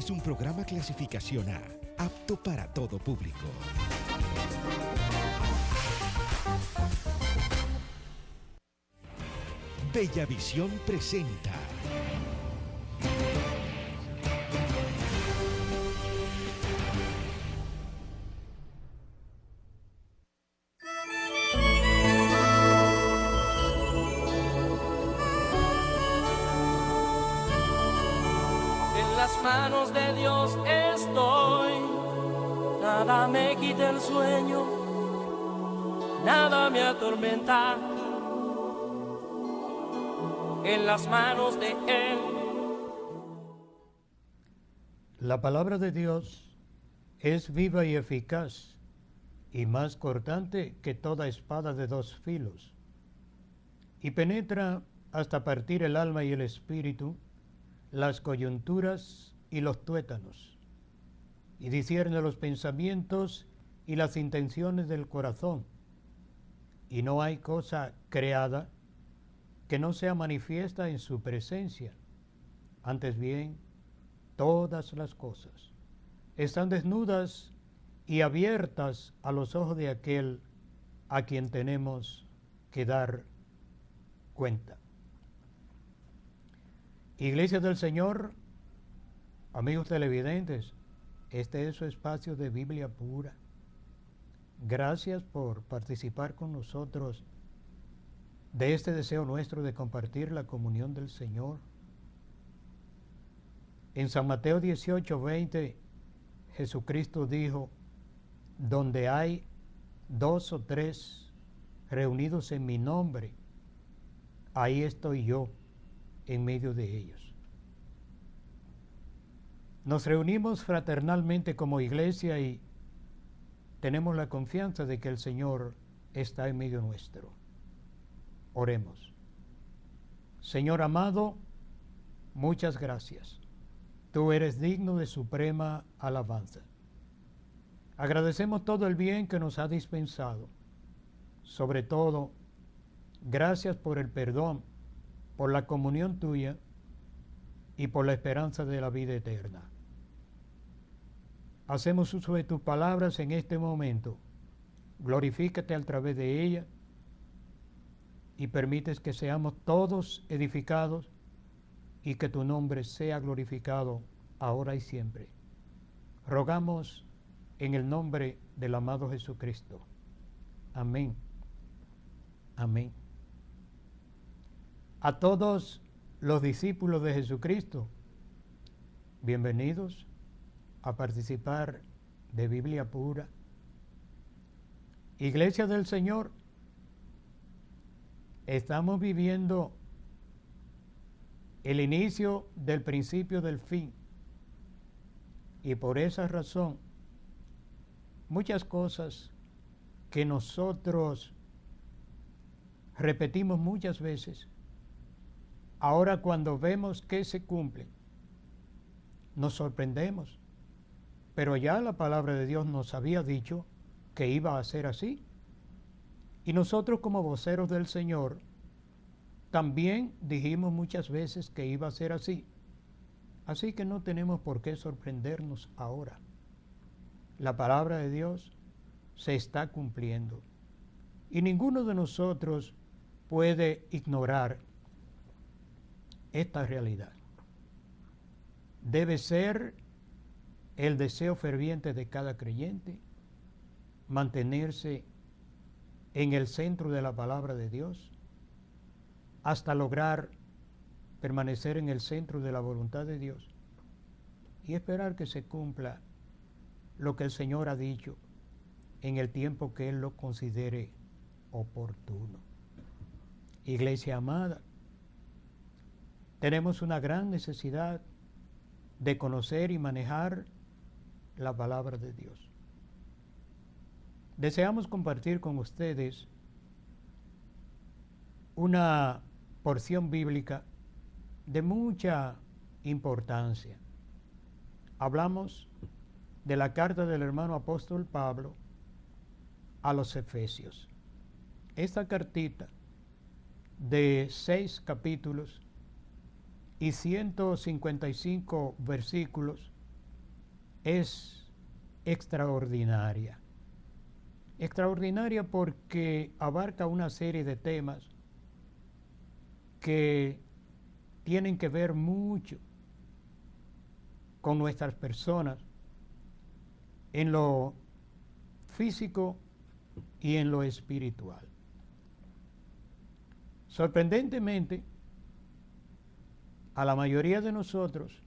Es un programa clasificación A, apto para todo público. Bellavisión presenta En las manos de Dios estoy, nada me quita el sueño, nada me atormenta. En las manos de Él. La palabra de Dios es viva y eficaz y más cortante que toda espada de dos filos, y penetra hasta partir el alma y el espíritu, las coyunturas y los tuétanos, y discierne los pensamientos y las intenciones del corazón, y no hay cosa creada que no sea manifiesta en su presencia. Antes bien, todas las cosas están desnudas y abiertas a los ojos de aquel a quien tenemos que dar cuenta. Iglesia del Señor, amigos televidentes, este es su espacio de Biblia pura. Gracias por participar con nosotros de este deseo nuestro de compartir la comunión del Señor. En San Mateo 18:20, Jesucristo dijo: donde hay 2 o 3 reunidos en mi nombre, ahí estoy yo en medio de ellos. Nos reunimos fraternalmente como iglesia y tenemos la confianza de que el Señor está en medio nuestro. Oremos. Señor amado, muchas gracias. Tú eres digno de suprema alabanza. Agradecemos todo el bien que nos ha dispensado. Sobre todo, gracias por el perdón, por la comunión tuya y por la esperanza de la vida eterna. Hacemos uso de tus palabras en este momento. Glorifícate a través de ella y permites que seamos todos edificados y que tu nombre sea glorificado ahora y siempre. Rogamos en el nombre del amado Jesucristo. Amén. Amén. A todos los discípulos de Jesucristo, bienvenidos a participar de Biblia pura. Iglesia del Señor, estamos viviendo el inicio del principio del fin, y por esa razón muchas cosas que nosotros repetimos muchas veces, ahora cuando vemos que se cumplen, nos sorprendemos, pero ya la palabra de Dios nos había dicho que iba a ser así. Y nosotros como voceros del Señor también dijimos muchas veces que iba a ser así. Así que no tenemos por qué sorprendernos ahora. La palabra de Dios se está cumpliendo. Y ninguno de nosotros puede ignorar esta realidad. Debe ser el deseo ferviente de cada creyente mantenerse en el centro de la palabra de Dios hasta lograr permanecer en el centro de la voluntad de Dios y esperar que se cumpla lo que el Señor ha dicho en el tiempo que Él lo considere oportuno. Iglesia amada, tenemos una gran necesidad de conocer y manejar la palabra de Dios. Deseamos compartir con ustedes una porción bíblica de mucha importancia. Hablamos de la carta del hermano apóstol Pablo a los Efesios. Esta cartita de 6 capítulos y 155 versículos es extraordinaria. Extraordinaria porque abarca una serie de temas que tienen que ver mucho con nuestras personas en lo físico y en lo espiritual. Sorprendentemente, a la mayoría de nosotros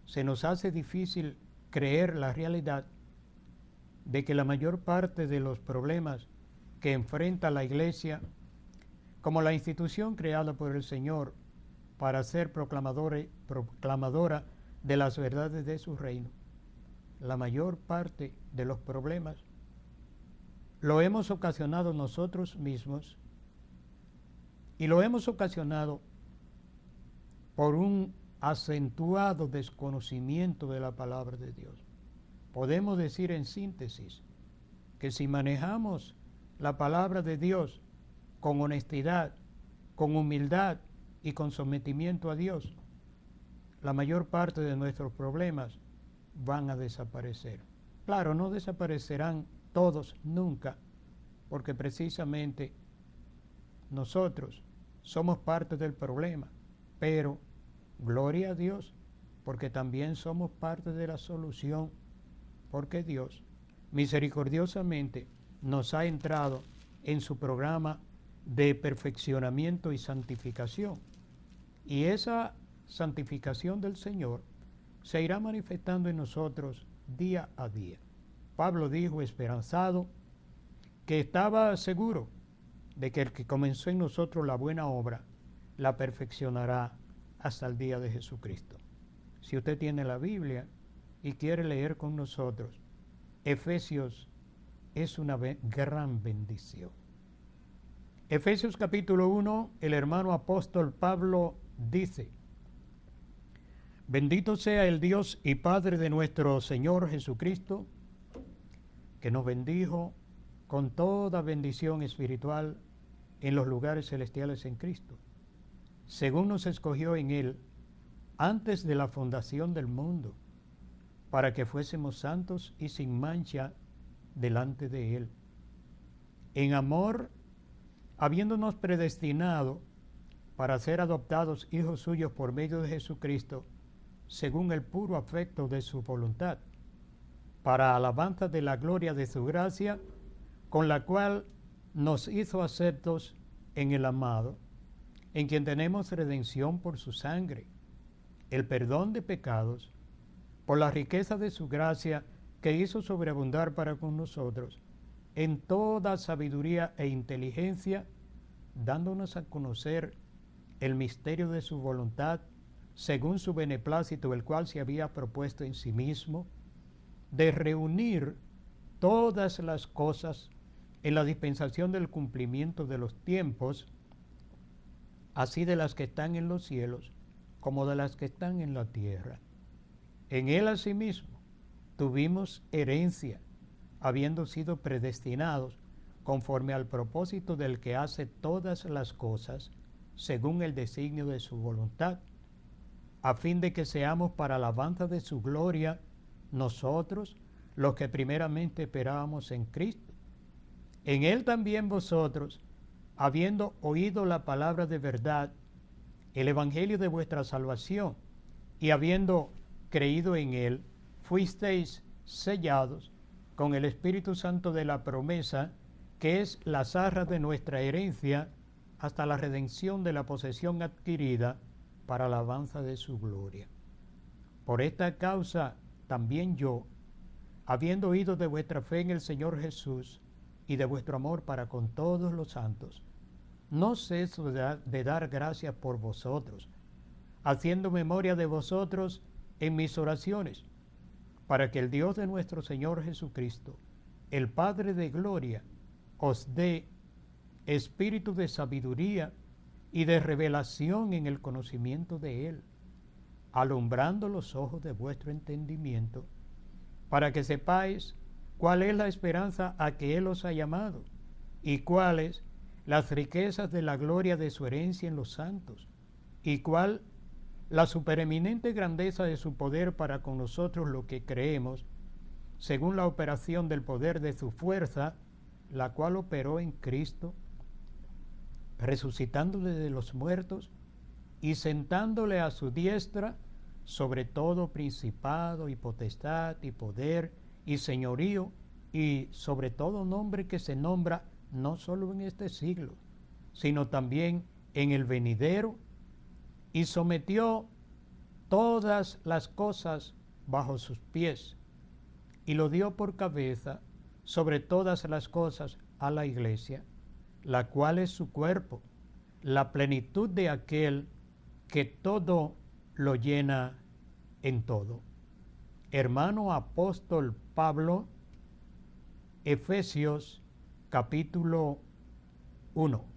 se nos hace difícil creer la realidad de que la mayor parte de los problemas que enfrenta la Iglesia, como la institución creada por el Señor para ser proclamadora de las verdades de su reino, la mayor parte de los problemas lo hemos ocasionado nosotros mismos, y lo hemos ocasionado por un acentuado desconocimiento de la palabra de Dios. Podemos decir en síntesis que si manejamos la palabra de Dios con honestidad, con humildad y con sometimiento a Dios, la mayor parte de nuestros problemas van a desaparecer. Claro, no desaparecerán todos nunca, porque precisamente nosotros somos parte del problema, pero gloria a Dios, porque también somos parte de la solución, porque Dios misericordiosamente nos ha entrado en su programa de perfeccionamiento y santificación. Y esa santificación del Señor se irá manifestando en nosotros día a día. Pablo dijo, esperanzado, que estaba seguro de que el que comenzó en nosotros la buena obra, la perfeccionará hasta el día de Jesucristo. Si usted tiene la Biblia y quiere leer con nosotros, Efesios es una gran bendición. Efesios capítulo 1, el hermano apóstol Pablo dice, bendito sea el Dios y Padre de nuestro Señor Jesucristo, que nos bendijo con toda bendición espiritual en los lugares celestiales en Cristo, según nos escogió en Él antes de la fundación del mundo, para que fuésemos santos y sin mancha delante de Él. En amor, habiéndonos predestinado para ser adoptados hijos suyos por medio de Jesucristo, según el puro afecto de su voluntad, para alabanza de la gloria de su gracia, con la cual nos hizo aceptos en el amado, en quien tenemos redención por su sangre, el perdón de pecados, por la riqueza de su gracia que hizo sobreabundar para con nosotros, en toda sabiduría e inteligencia, dándonos a conocer el misterio de su voluntad, según su beneplácito, el cual se había propuesto en sí mismo, de reunir todas las cosas en la dispensación del cumplimiento de los tiempos, así de las que están en los cielos como de las que están en la tierra. En él asimismo tuvimos herencia, habiendo sido predestinados conforme al propósito del que hace todas las cosas según el designio de su voluntad, a fin de que seamos para alabanza de su gloria nosotros los que primeramente esperábamos en Cristo. En él también vosotros, habiendo oído la palabra de verdad, el evangelio de vuestra salvación, y habiendo creído en él, fuisteis sellados con el Espíritu Santo de la promesa, que es las arras de nuestra herencia, hasta la redención de la posesión adquirida para la alabanza de su gloria. Por esta causa también yo, habiendo oído de vuestra fe en el Señor Jesús y de vuestro amor para con todos los santos, no ceso de dar gracias por vosotros, haciendo memoria de vosotros en mis oraciones, para que el Dios de nuestro Señor Jesucristo, el Padre de gloria, os dé espíritu de sabiduría y de revelación en el conocimiento de Él, alumbrando los ojos de vuestro entendimiento, para que sepáis cuál es la esperanza a que Él os ha llamado, y cuáles las riquezas de la gloria de su herencia en los santos, y cuál la supereminente grandeza de su poder para con nosotros lo que creemos, según la operación del poder de su fuerza, la cual operó en Cristo, resucitándole de los muertos y sentándole a su diestra sobre todo principado y potestad y poder y señorío y sobre todo nombre que se nombra no solo en este siglo, sino también en el venidero, y sometió todas las cosas bajo sus pies, y lo dio por cabeza sobre todas las cosas a la iglesia, la cual es su cuerpo, la plenitud de aquel que todo lo llena en todo. Hermano apóstol Pablo, Efesios capítulo 1.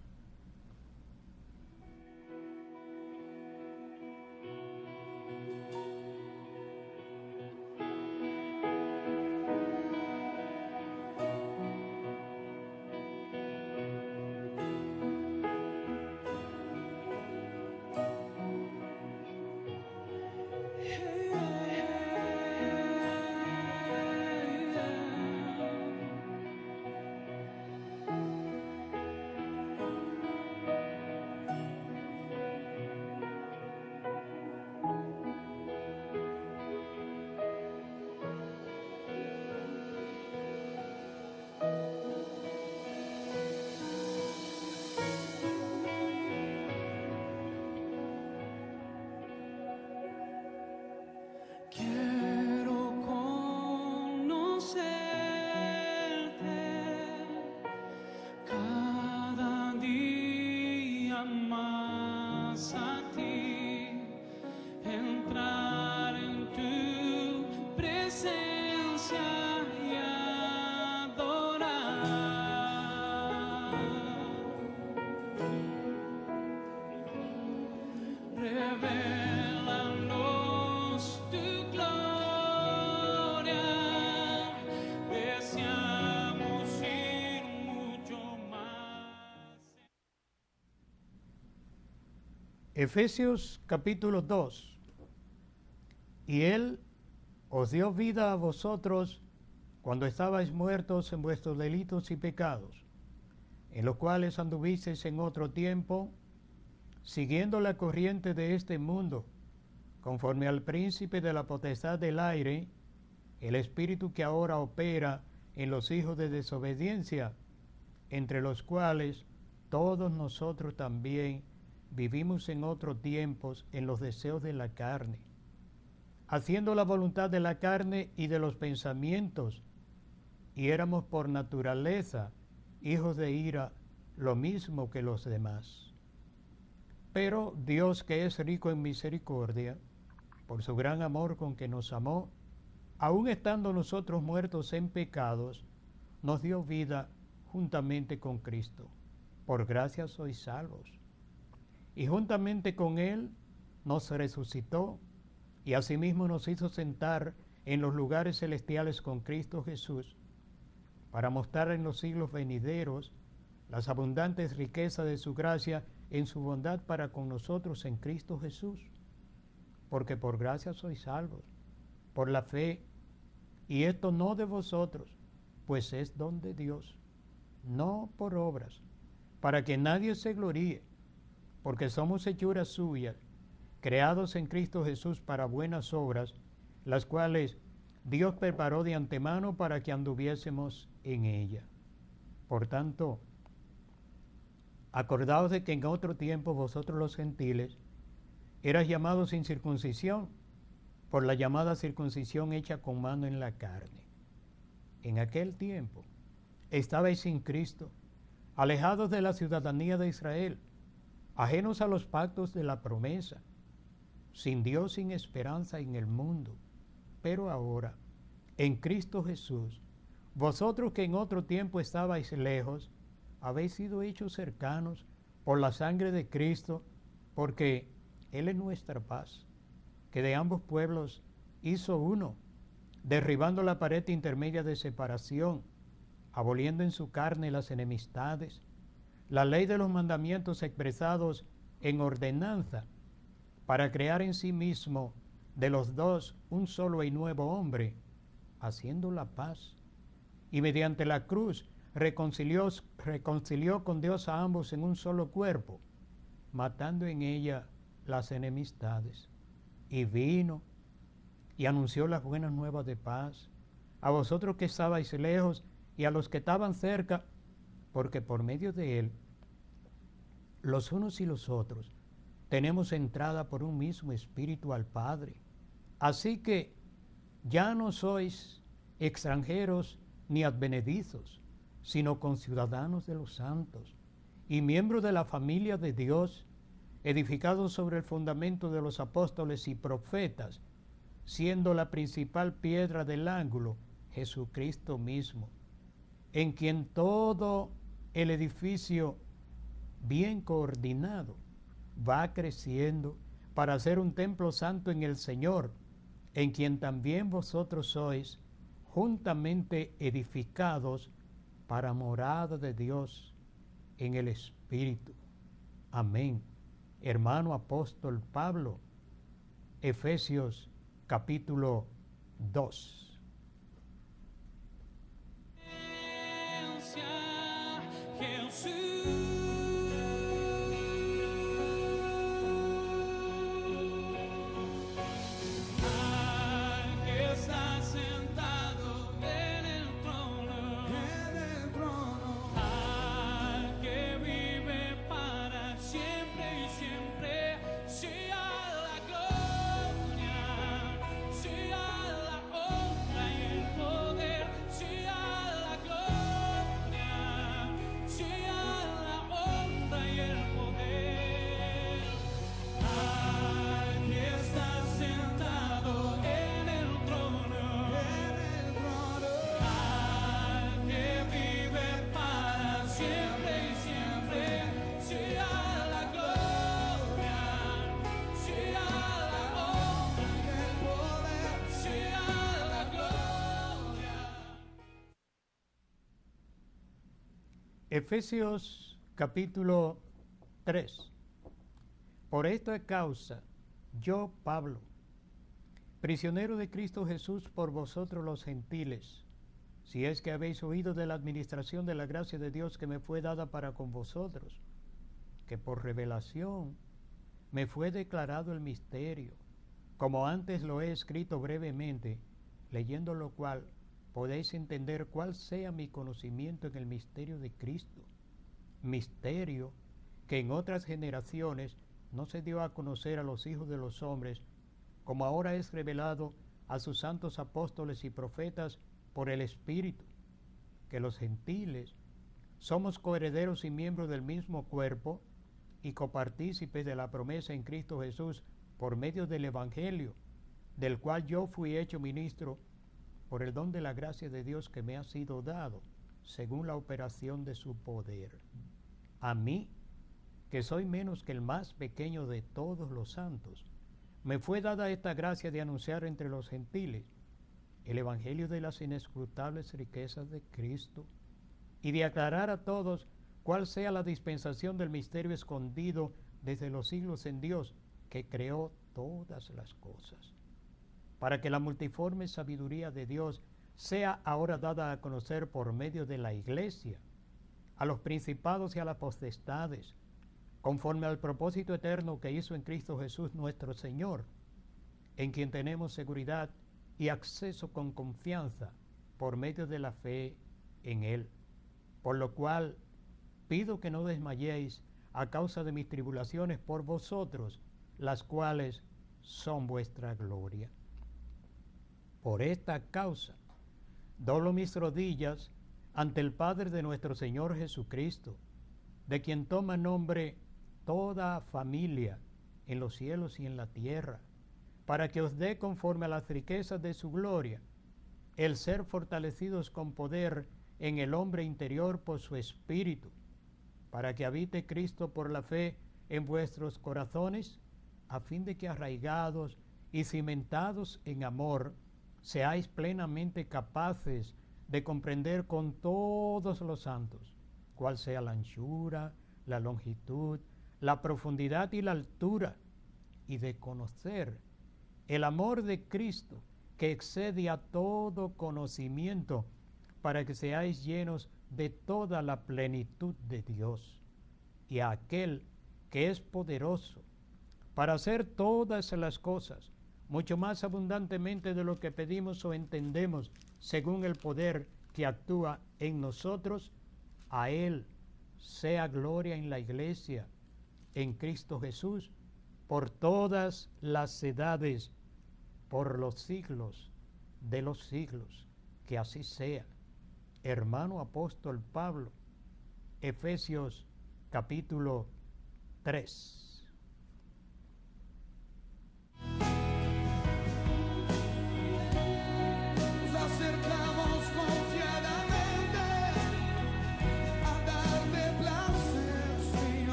Efesios capítulo 2. Y Él os dio vida a vosotros cuando estabais muertos en vuestros delitos y pecados, en los cuales anduvisteis en otro tiempo, siguiendo la corriente de este mundo, conforme al príncipe de la potestad del aire, el espíritu que ahora opera en los hijos de desobediencia, entre los cuales todos nosotros también vivimos en otros tiempos en los deseos de la carne, haciendo la voluntad de la carne y de los pensamientos, y éramos por naturaleza hijos de ira, lo mismo que los demás. Pero Dios, que es rico en misericordia, por su gran amor con que nos amó, aun estando nosotros muertos en pecados, nos dio vida juntamente con Cristo. Por gracia sois salvos. Y juntamente con Él nos resucitó y asimismo nos hizo sentar en los lugares celestiales con Cristo Jesús, para mostrar en los siglos venideros las abundantes riquezas de su gracia en su bondad para con nosotros en Cristo Jesús. Porque por gracia sois salvos, por la fe, y esto no de vosotros, pues es don de Dios, no por obras, para que nadie se gloríe, porque somos hechuras suyas, creados en Cristo Jesús para buenas obras, las cuales Dios preparó de antemano para que anduviésemos en ella. Por tanto, acordaos de que en otro tiempo vosotros los gentiles eras llamados sin circuncisión, por la llamada circuncisión hecha con mano en la carne. En aquel tiempo estabais sin Cristo, alejados de la ciudadanía de Israel, ajenos a los pactos de la promesa, sin Dios, sin esperanza en el mundo. Pero ahora, en Cristo Jesús, vosotros que en otro tiempo estabais lejos, habéis sido hechos cercanos por la sangre de Cristo, porque Él es nuestra paz, que de ambos pueblos hizo uno, derribando la pared intermedia de separación, aboliendo en su carne las enemistades, la ley de los mandamientos expresados en ordenanza, para crear en sí mismo de los dos un solo y nuevo hombre, haciendo la paz, y mediante la cruz reconcilió con Dios a ambos en un solo cuerpo, matando en ella las enemistades. Y vino y anunció las buenas nuevas de paz a vosotros que estabais lejos y a los que estaban cerca, porque por medio de él, los unos y los otros, tenemos entrada por un mismo espíritu al Padre. Así que ya no sois extranjeros ni advenedizos, sino conciudadanos de los santos y miembros de la familia de Dios, edificados sobre el fundamento de los apóstoles y profetas, siendo la principal piedra del ángulo Jesucristo mismo, en quien todo el edificio bien coordinado va creciendo para ser un templo santo en el Señor, en quien también vosotros sois juntamente edificados para morada de Dios en el Espíritu. Amén. Hermano apóstol Pablo, Efesios capítulo 2. Efesios capítulo 3. Por esta causa, yo, Pablo, prisionero de Cristo Jesús por vosotros los gentiles, si es que habéis oído de la administración de la gracia de Dios que me fue dada para con vosotros, que por revelación me fue declarado el misterio, como antes lo he escrito brevemente, leyendo lo cual podéis entender cuál sea mi conocimiento en el misterio de Cristo, misterio que en otras generaciones no se dio a conocer a los hijos de los hombres, como ahora es revelado a sus santos apóstoles y profetas por el Espíritu, que los gentiles somos coherederos y miembros del mismo cuerpo y copartícipes de la promesa en Cristo Jesús por medio del Evangelio, del cual yo fui hecho ministro por el don de la gracia de Dios que me ha sido dado, según la operación de su poder. A mí, que soy menos que el más pequeño de todos los santos, me fue dada esta gracia de anunciar entre los gentiles el evangelio de las inescrutables riquezas de Cristo y de aclarar a todos cuál sea la dispensación del misterio escondido desde los siglos en Dios, que creó todas las cosas, para que la multiforme sabiduría de Dios sea ahora dada a conocer por medio de la Iglesia, a los principados y a las potestades, conforme al propósito eterno que hizo en Cristo Jesús nuestro Señor, en quien tenemos seguridad y acceso con confianza por medio de la fe en Él. Por lo cual pido que no desmayéis a causa de mis tribulaciones por vosotros, las cuales son vuestra gloria. Por esta causa, doblo mis rodillas ante el Padre de nuestro Señor Jesucristo, de quien toma nombre toda familia en los cielos y en la tierra, para que os dé conforme a las riquezas de su gloria, el ser fortalecidos con poder en el hombre interior por su Espíritu, para que habite Cristo por la fe en vuestros corazones, a fin de que arraigados y cimentados en amor, seáis plenamente capaces de comprender con todos los santos cuál sea la anchura, la longitud, la profundidad y la altura, y de conocer el amor de Cristo, que excede a todo conocimiento, para que seáis llenos de toda la plenitud de Dios. Y a aquel que es poderoso para hacer todas las cosas, mucho más abundantemente de lo que pedimos o entendemos, según el poder que actúa en nosotros, a Él sea gloria en la Iglesia, en Cristo Jesús, por todas las edades, por los siglos de los siglos. Que así sea. Hermano apóstol Pablo, Efesios capítulo 3.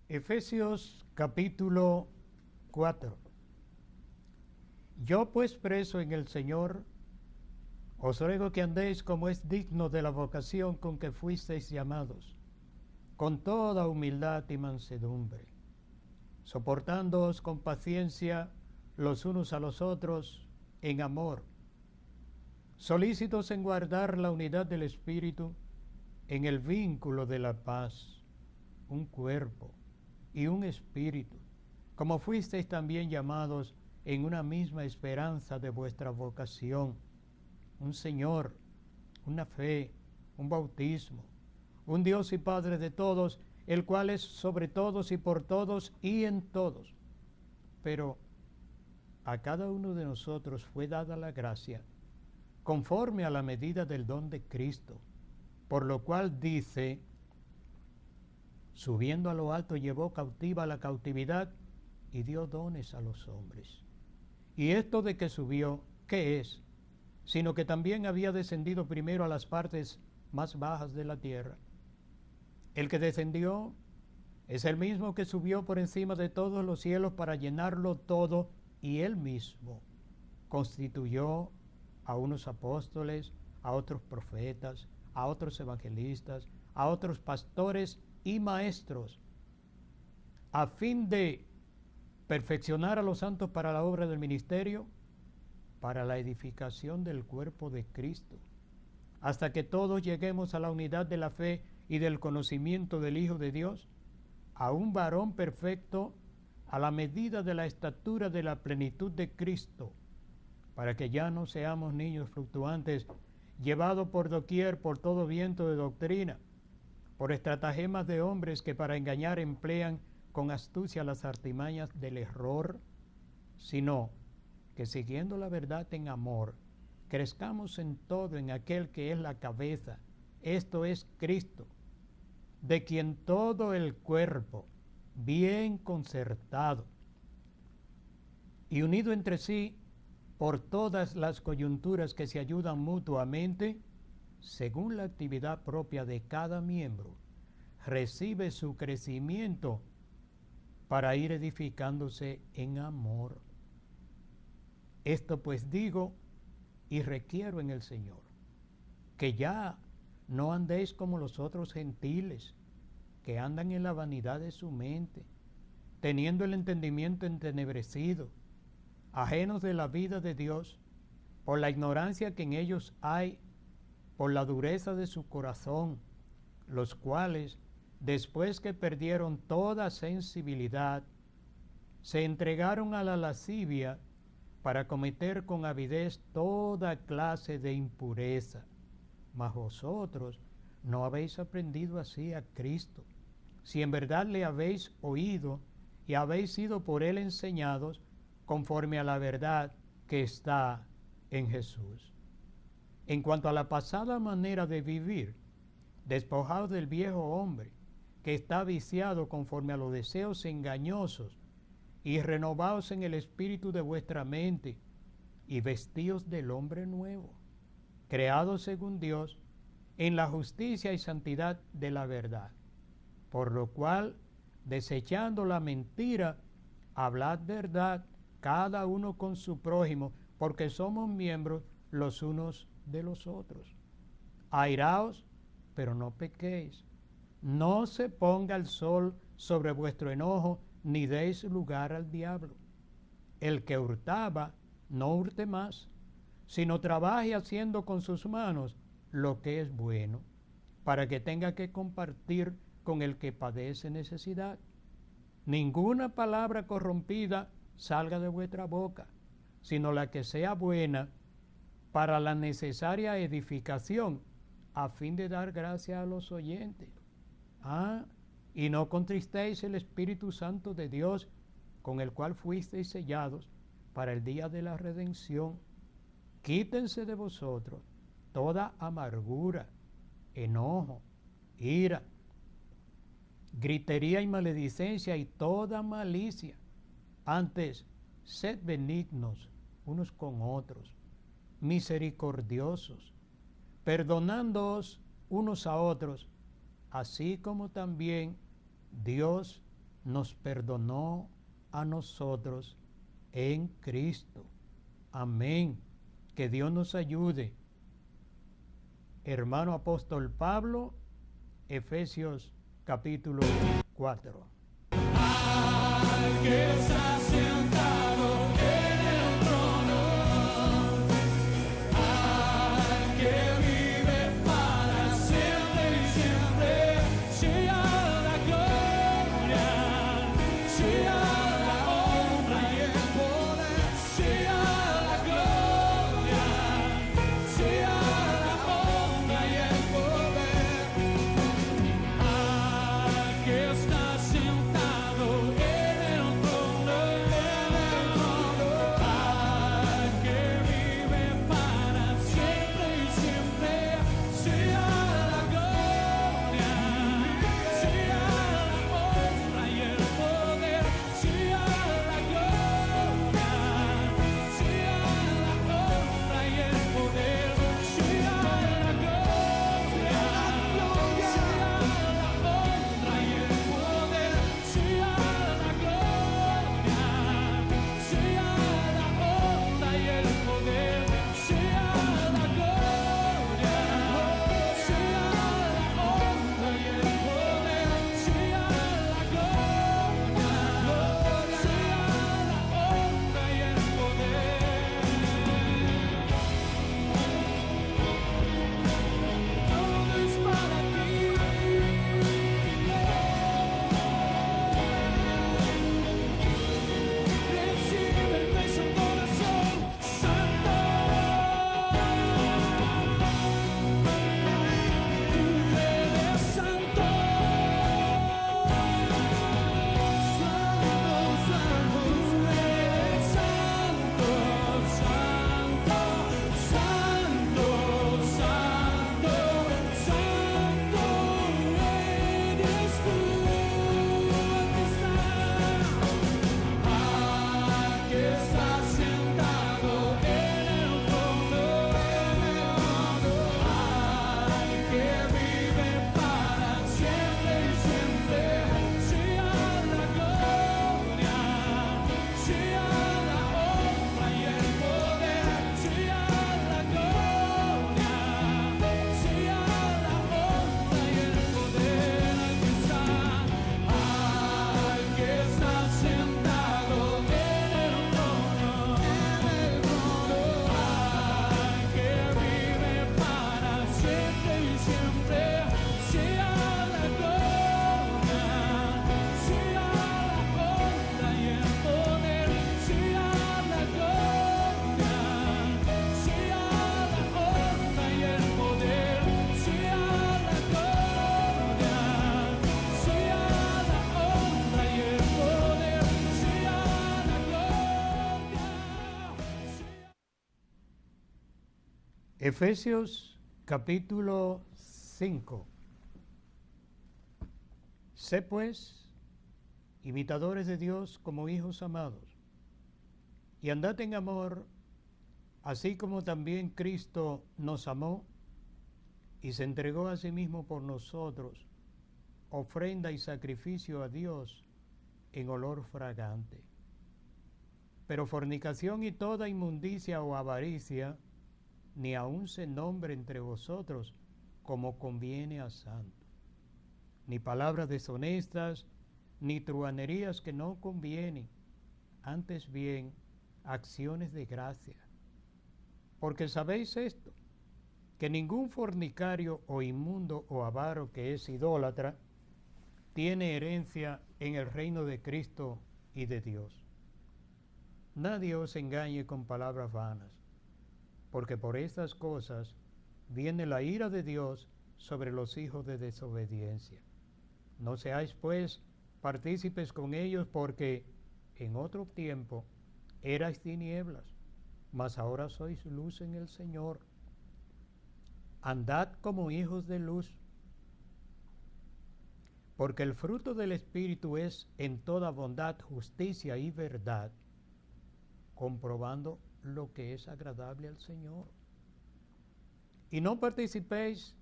Efesios capítulo 4. Yo pues preso en el Señor, os ruego que andéis como es digno de la vocación con que fuisteis llamados, con toda humildad y mansedumbre, soportándoos con paciencia los unos a los otros en amor, solícitos en guardar la unidad del Espíritu en el vínculo de la paz, un cuerpo y un espíritu, como fuisteis también llamados en una misma esperanza de vuestra vocación, un Señor, una fe, un bautismo, un Dios y Padre de todos, el cual es sobre todos y por todos y en todos. Pero a cada uno de nosotros fue dada la gracia, conforme a la medida del don de Cristo, por lo cual dice: subiendo a lo alto llevó cautiva la cautividad y dio dones a los hombres. Y esto de que subió, ¿qué es? Sino que también había descendido primero a las partes más bajas de la tierra. El que descendió es el mismo que subió por encima de todos los cielos para llenarlo todo, y él mismo constituyó a unos apóstoles, a otros profetas, a otros evangelistas, a otros pastores y maestros, a fin de perfeccionar a los santos para la obra del ministerio, para la edificación del cuerpo de Cristo, hasta que todos lleguemos a la unidad de la fe y del conocimiento del Hijo de Dios, a un varón perfecto, a la medida de la estatura de la plenitud de Cristo, para que ya no seamos niños fluctuantes, llevados por doquier por todo viento de doctrina, por estratagemas de hombres que para engañar emplean con astucia las artimañas del error, sino que siguiendo la verdad en amor, crezcamos en todo en aquel que es la cabeza, esto es Cristo, de quien todo el cuerpo, bien concertado y unido entre sí por todas las coyunturas que se ayudan mutuamente, según la actividad propia de cada miembro, recibe su crecimiento para ir edificándose en amor. Esto pues digo y requiero en el Señor, que ya no andéis como los otros gentiles, que andan en la vanidad de su mente, teniendo el entendimiento entenebrecido, ajenos de la vida de Dios, por la ignorancia que en ellos hay, por la dureza de su corazón, los cuales, después que perdieron toda sensibilidad, se entregaron a la lascivia para cometer con avidez toda clase de impureza. Mas vosotros no habéis aprendido así a Cristo, si en verdad le habéis oído y habéis sido por él enseñados conforme a la verdad que está en Jesús. En cuanto a la pasada manera de vivir, despojados del viejo hombre, que está viciado conforme a los deseos engañosos, y renovaos en el espíritu de vuestra mente, y vestíos del hombre nuevo, creado según Dios, en la justicia y santidad de la verdad. Por lo cual, desechando la mentira, hablad verdad, cada uno con su prójimo, porque somos miembros los unos de los otros. Airaos, pero no pequéis. No se ponga el sol sobre vuestro enojo, ni deis lugar al diablo. El que hurtaba, no hurte más, sino trabaje haciendo con sus manos lo que es bueno, para que tenga que compartir con el que padece necesidad. Ninguna palabra corrompida salga de vuestra boca, sino la que sea buena para la necesaria edificación, a fin de dar gracia a los oyentes. Y no contristéis el Espíritu Santo de Dios, con el cual fuisteis sellados para el día de la redención. Quítense de vosotros toda amargura, enojo, ira, gritería y maledicencia y toda malicia. Antes, sed benignos unos con otros, misericordiosos, perdonándoos unos a otros, así como también Dios nos perdonó a nosotros en Cristo. Amén. Que Dios nos ayude. Hermano apóstol Pablo, Efesios capítulo 4. Al que está sentado en el trono, al que vive para siempre y siempre, sea la gloria, sea la honra y el poder, sea la gloria, sea la honra y el poder, al que está sentado en el trono. Efesios capítulo 5. Sé pues imitadores de Dios como hijos amados, y andad en amor, así como también Cristo nos amó y se entregó a sí mismo por nosotros, ofrenda y sacrificio a Dios en olor fragante. Pero fornicación y toda inmundicia o avaricia, ni aun se nombre entre vosotros como conviene a santo, ni palabras deshonestas, ni truhanerías que no convienen, antes bien acciones de gracia. Porque sabéis esto, que ningún fornicario o inmundo o avaro que es idólatra tiene herencia en el reino de Cristo y de Dios. Nadie os engañe con palabras vanas, porque por estas cosas viene la ira de Dios sobre los hijos de desobediencia. No seáis pues partícipes con ellos, porque en otro tiempo erais tinieblas, mas ahora sois luz en el Señor. Andad como hijos de luz, porque el fruto del Espíritu es en toda bondad, justicia y verdad, comprobando lo que es agradable al Señor. Y no participéis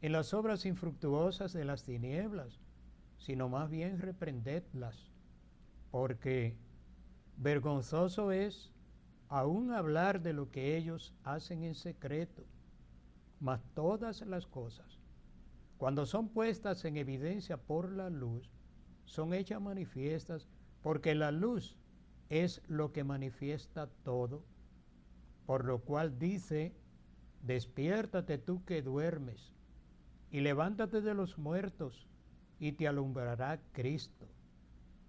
en las obras infructuosas de las tinieblas, sino más bien reprendedlas, porque vergonzoso es aún hablar de lo que ellos hacen en secreto. Mas todas las cosas, cuando son puestas en evidencia por la luz, son hechas manifiestas, porque la luz es lo que manifiesta todo, por lo cual dice: despiértate tú que duermes, y levántate de los muertos, y te alumbrará Cristo.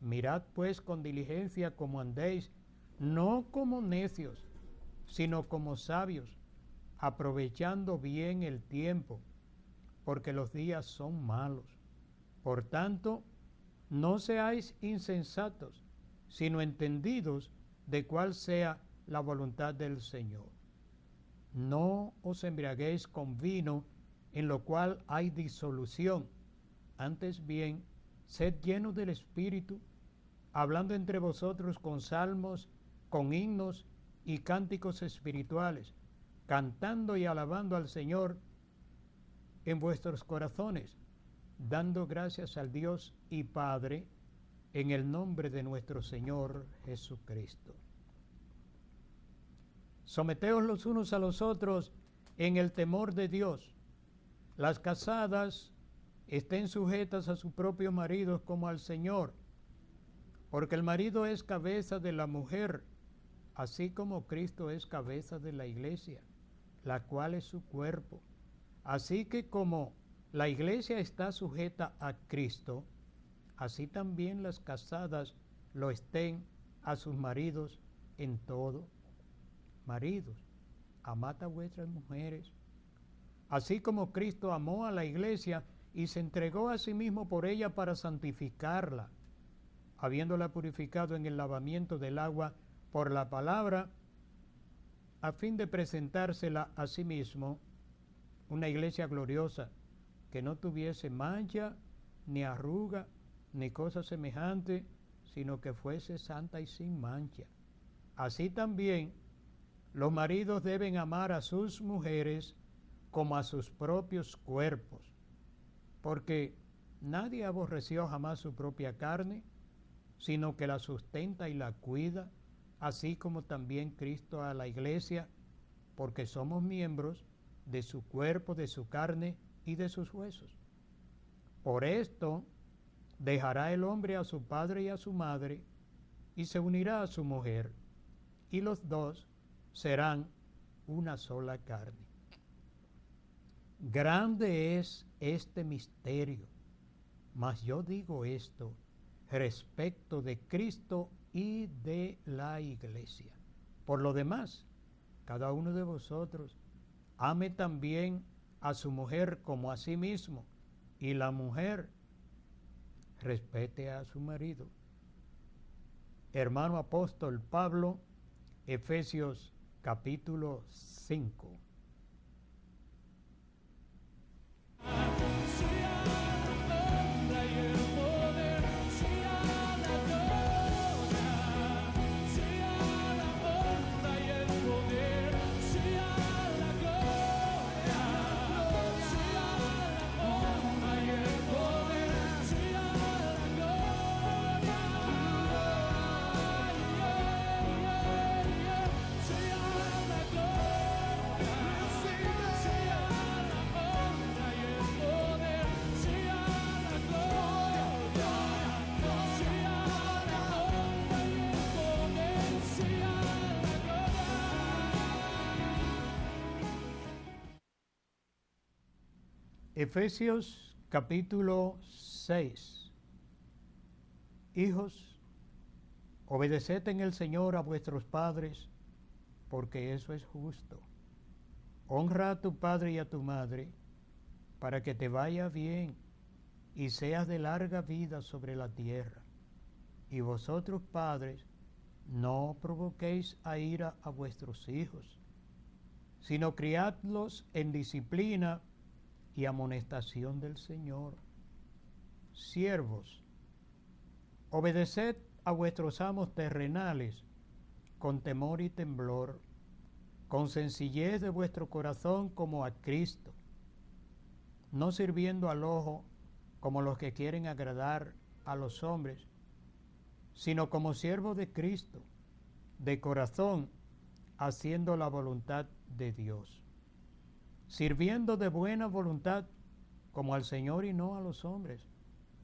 Mirad pues con diligencia cómo andéis, no como necios, sino como sabios, aprovechando bien el tiempo, porque los días son malos. Por tanto, no seáis insensatos, sino entendidos de cuál sea la voluntad del Señor. No os embriaguéis con vino, en lo cual hay disolución, antes bien, sed llenos del Espíritu, hablando entre vosotros con salmos, con himnos y cánticos espirituales, cantando y alabando al Señor en vuestros corazones, dando gracias al Dios y Padre en el nombre de nuestro Señor Jesucristo. Someteos los unos a los otros en el temor de Dios. Las casadas estén sujetas a sus propios maridos como al Señor, porque el marido es cabeza de la mujer, así como Cristo es cabeza de la iglesia, la cual es su cuerpo. Así que como la iglesia está sujeta a Cristo, así también las casadas lo estén a sus maridos en todo. Maridos, amad a vuestras mujeres, así como Cristo amó a la iglesia y se entregó a sí mismo por ella para santificarla, habiéndola purificado en el lavamiento del agua por la palabra, a fin de presentársela a sí mismo una iglesia gloriosa, que no tuviese mancha, ni arruga, ni cosa semejante, sino que fuese santa y sin mancha. Así también los maridos deben amar a sus mujeres como a sus propios cuerpos, porque nadie aborreció jamás su propia carne, sino que la sustenta y la cuida, así como también Cristo a la iglesia, porque somos miembros de su cuerpo, de su carne y de sus huesos. Por esto dejará el hombre a su padre y a su madre, y se unirá a su mujer, y los dos serán una sola carne. Grande es este misterio, mas yo digo esto respecto de Cristo y de la iglesia. Por lo demás, cada uno de vosotros ame también a su mujer como a sí mismo, y la mujer respete a su marido. Hermano apóstol Pablo, Efesios capítulo 5. Efesios capítulo 6. Hijos, obedeced en el Señor a vuestros padres, porque eso es justo. Honra a tu padre y a tu madre, para que te vaya bien y seas de larga vida sobre la tierra. Y vosotros, padres, no provoquéis a ira a vuestros hijos, sino criadlos en disciplina y amonestación del Señor. Siervos, obedeced a vuestros amos terrenales con temor y temblor, con sencillez de vuestro corazón como a Cristo, no sirviendo al ojo como los que quieren agradar a los hombres, sino como siervos de Cristo, de corazón, haciendo la voluntad de Dios, sirviendo de buena voluntad como al Señor y no a los hombres,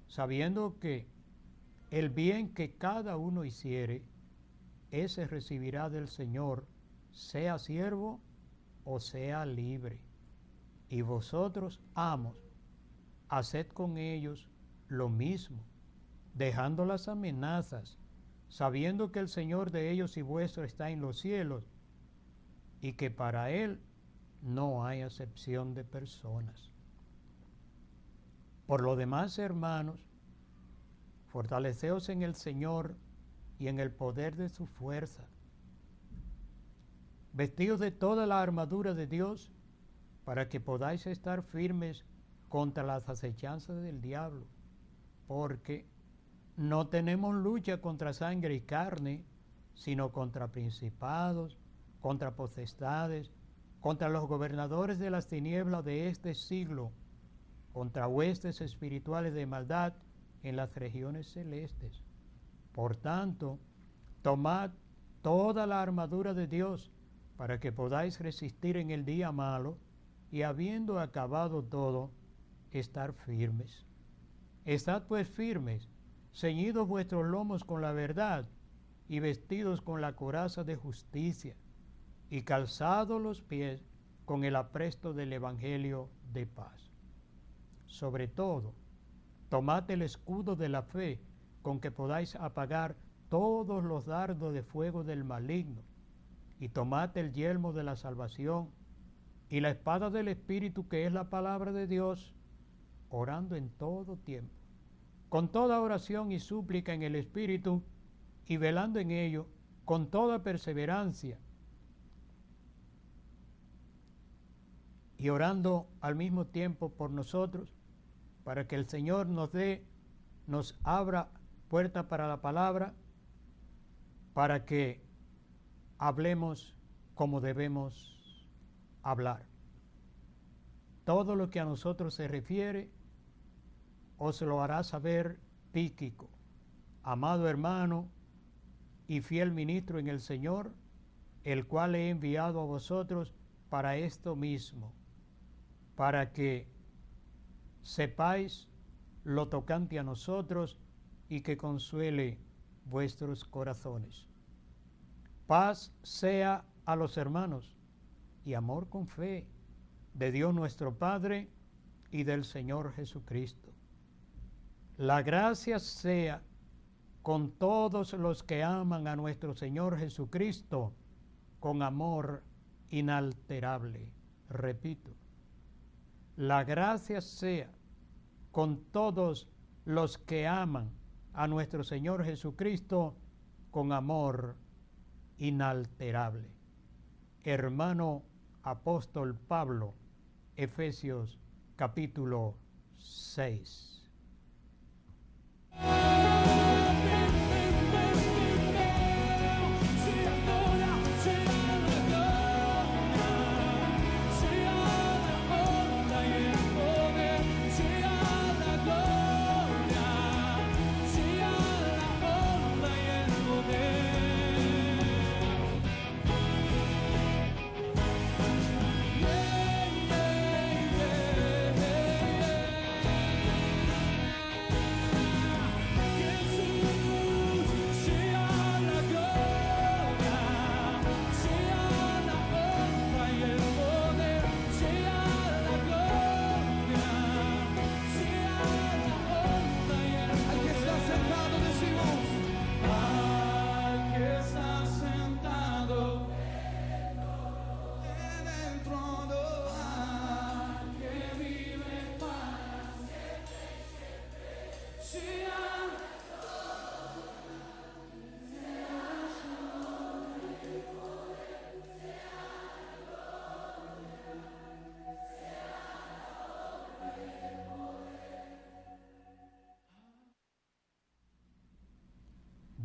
sabiendo que el bien que cada uno hiciere, ese recibirá del Señor, sea siervo o sea libre. Y vosotros, amos, haced con ellos lo mismo, dejando las amenazas, sabiendo que el Señor de ellos y vuestro está en los cielos, y que para Él no hay acepción de personas. Por lo demás, hermanos, fortaleceos en el Señor y en el poder de su fuerza. Vestidos de toda la armadura de Dios, para que podáis estar firmes contra las acechanzas del diablo, porque no tenemos lucha contra sangre y carne, sino contra principados, contra potestades, contra los gobernadores de las tinieblas de este siglo, contra huestes espirituales de maldad en las regiones celestes. Por tanto, tomad toda la armadura de Dios, para que podáis resistir en el día malo, y habiendo acabado todo, estar firmes. Estad pues firmes, ceñidos vuestros lomos con la verdad, y vestidos con la coraza de justicia, y calzados los pies con el apresto del Evangelio de paz. Sobre todo, tomad el escudo de la fe, con que podáis apagar todos los dardos de fuego del maligno, y tomad el yelmo de la salvación, y la espada del Espíritu, que es la palabra de Dios, orando en todo tiempo, con toda oración y súplica en el Espíritu, y velando en ello con toda perseverancia, y orando al mismo tiempo por nosotros, para que el Señor nos abra puerta para la palabra, para que hablemos como debemos hablar. Todo lo que a nosotros se refiere, os lo hará saber Tíquico, amado hermano y fiel ministro en el Señor, el cual he enviado a vosotros para esto mismo, para que sepáis lo tocante a nosotros y que consuele vuestros corazones. Paz sea a los hermanos y amor con fe de Dios nuestro Padre y del Señor Jesucristo. La gracia sea con todos los que aman a nuestro Señor Jesucristo con amor inalterable. Repito, la gracia sea con todos los que aman a nuestro Señor Jesucristo con amor inalterable. Hermano apóstol Pablo, Efesios capítulo 6. Yeah.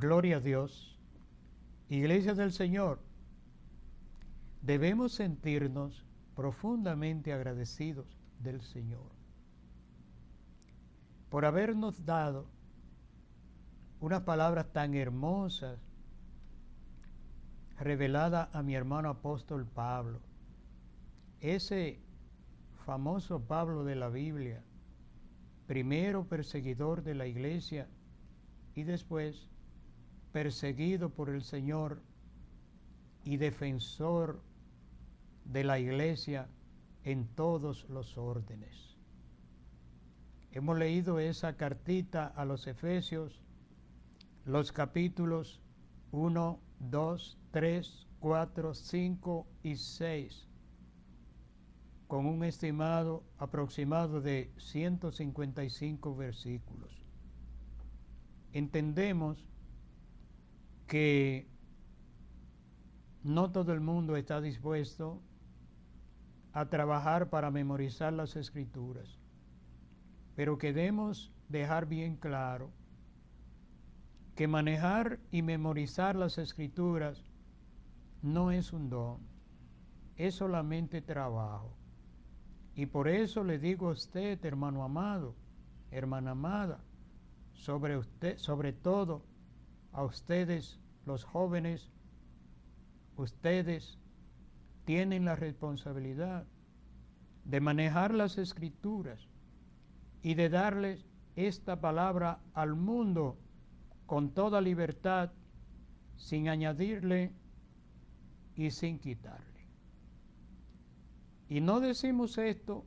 Gloria a Dios. Iglesia del Señor, debemos sentirnos profundamente agradecidos del Señor por habernos dado unas palabras tan hermosas reveladas a mi hermano apóstol Pablo, ese famoso Pablo de la Biblia, primero perseguidor de la iglesia y después perseguido por el Señor y defensor de la iglesia en todos los órdenes. Hemos leído esa cartita a los Efesios, los capítulos 1, 2, 3, 4, 5 y 6, con un estimado aproximado de 155 versículos. Entendemos que no todo el mundo está dispuesto a trabajar para memorizar las Escrituras, pero queremos dejar bien claro que manejar y memorizar las Escrituras no es un don, es solamente trabajo. Y por eso le digo a usted, hermano amado, hermana amada, sobre todo a ustedes, los jóvenes, ustedes tienen la responsabilidad de manejar las Escrituras y de darles esta palabra al mundo con toda libertad, sin añadirle y sin quitarle. Y no decimos esto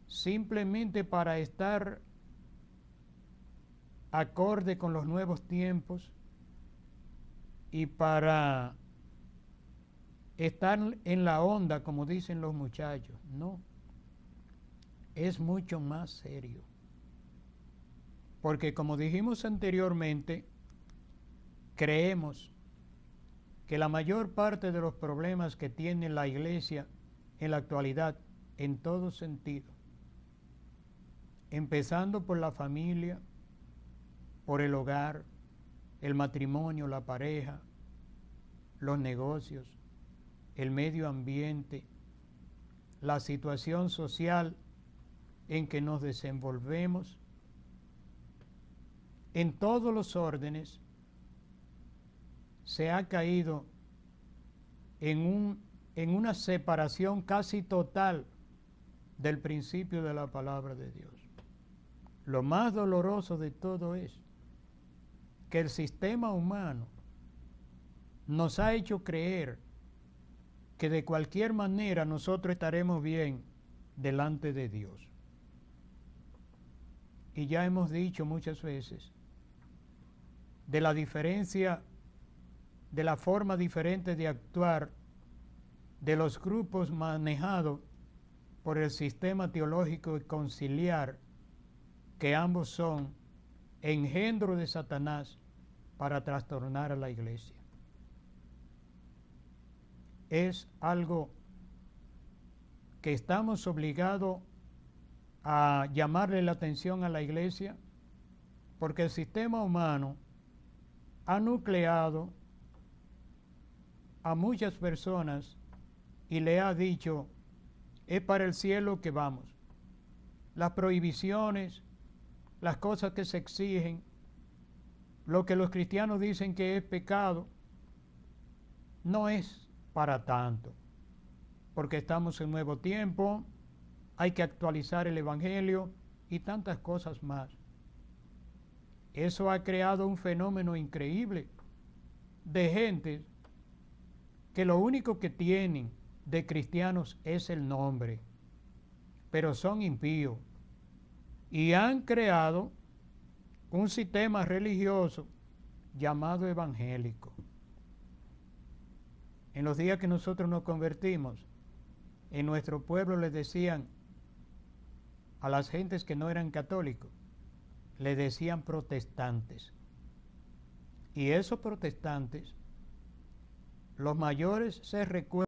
simplemente para estar acorde con los nuevos tiempos y para estar en la onda, como dicen los muchachos. No, es mucho más serio. Porque como dijimos anteriormente, creemos que la mayor parte de los problemas que tiene la iglesia en la actualidad, en todo sentido, empezando por la familia, por el hogar, el matrimonio, la pareja, los negocios, el medio ambiente, la situación social en que nos desenvolvemos, en todos los órdenes, se ha caído en una separación casi total del principio de la palabra de Dios. Lo más doloroso de todo es que el sistema humano nos ha hecho creer que de cualquier manera nosotros estaremos bien delante de Dios. Y ya hemos dicho muchas veces de la diferencia, de la forma diferente de actuar de los grupos manejados por el sistema teológico y conciliar, que ambos son engendro de Satanás para trastornar a la iglesia. Es algo que estamos obligados a llamarle la atención a la iglesia, porque el sistema humano ha nucleado a muchas personas y le ha dicho, es para el cielo que vamos. Las prohibiciones, las cosas que se exigen, lo que los cristianos dicen que es pecado, no es para tanto, porque estamos en nuevo tiempo, hay que actualizar el evangelio y tantas cosas más. Eso ha creado un fenómeno increíble de gente que lo único que tienen de cristianos es el nombre, pero son impíos y han creado un sistema religioso llamado evangélico. En los días que nosotros nos convertimos, en nuestro pueblo les decían a las gentes que no eran católicos, le decían protestantes. Y esos protestantes, los mayores se recuerdan